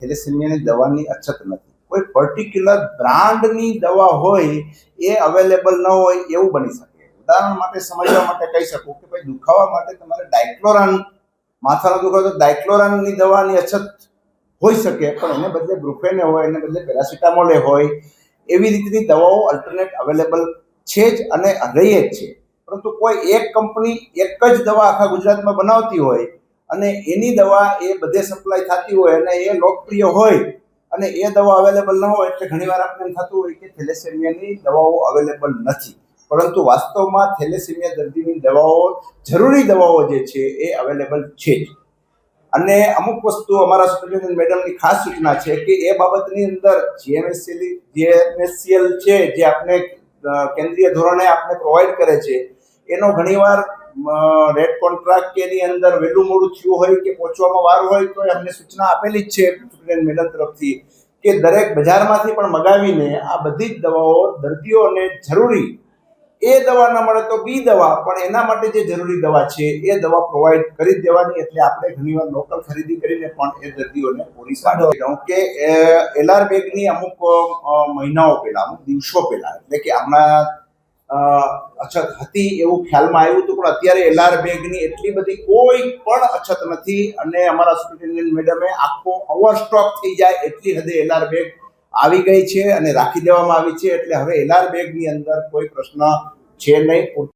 થેલેસેમિયાની દવાની અછત નથી. કોઈ પર્ટિક્યુલર બ્રાન્ડની દવા હોય એ અવેલેબલ ન હોય એવું બની શકે. ઉદાહરણ માટે સમજવા માટે કહી શકું કે ભાઈ દુખાવા માટે તમારે ડાયક્લોરાન, માથાનો દુખાવો તો ડાયક્લોરાનની દવાની અછત હોઈ શકે, પણ એને બદલે બ્રુફેને હોય, એને બદલે પેરાસિટામોલે હોય, એવી રીતની દવાઓ અલ્ટરનેટ અવેલેબલ છે જ અને રહી જ છે. પરંતુ કોઈ એક કંપની એક જ દવા આખા ગુજરાતમાં બનાવતી હોય અને એની દવા એ બધે સપ્લાય થતી હોય અને એ લોકપ્રિય હોય અને એ દવા અવેલેબલ ન હોય, એટલે ઘણીવાર આપણે એમ થતું હોય કે થેલેસેમિયાની દવાઓ અવેલેબલ નથી. પરંતુ વાસ્તવમાં થેલેસેમિયા દર્દીની દવાઓ, જરૂરી દવાઓ જે છે એ અવેલેબલ છે જ. અને અમુક વસ્તુ અમારા સુપ્રિન્ટેન્ડન્ટ મેડમની ખાસ સૂચના છે કે એ બાબતની અંદર જીએમએસસીએલ છે, જે આપણે કેન્દ્રીય ધોરણે આપણે પ્રોવાઈડ કરે છે, એનો ઘણીવાર રેટ કોન્ટ્રાક્ટ કે એની અંદર વહેલું મોડું થયું હોય કે પહોંચવામાં વાર હોય તો અમને સૂચના આપેલી જ છે સુપ્રિન્ટેન્ડન્ટ મેડમ તરફથી કે દરેક બજારમાંથી પણ મગાવીને આ બધી જ દવાઓ દર્દીઓને જરૂરી, એ દવા ન મળે તો બી દવા, પણ એના માટે જે જરૂરી દવા છે એ દવા પ્રોવાઈડ કરી દેવાની. એટલે આપણે ઘણીવાર લોકલ ખરીદી કરીને પણ એ દર્દીઓને પૂરી પાડી દઉં કે એલઆર બેગની અમુક મહિનાઓ પહેલા, અમુક દિવસો પહેલા, એટલે કે હમણાં અછત હતી એવું ખ્યાલમાં આવ્યું હતું, પણ અત્યારે એલઆર બેગની એટલી બધી કોઈ પણ અછત નથી અને અમારા સુપ્રિન્ટેન્ડન્ટ મેડમે આખો ઓવરસ્ટોક થઈ જાય એટલી હદે એલઆર બેગ આવી ગઈ છે અને રાખી દેવામાં આવી છે. એટલે હવે એલઆર બેગની અંદર કોઈ પ્રશ્ન છે નહીં.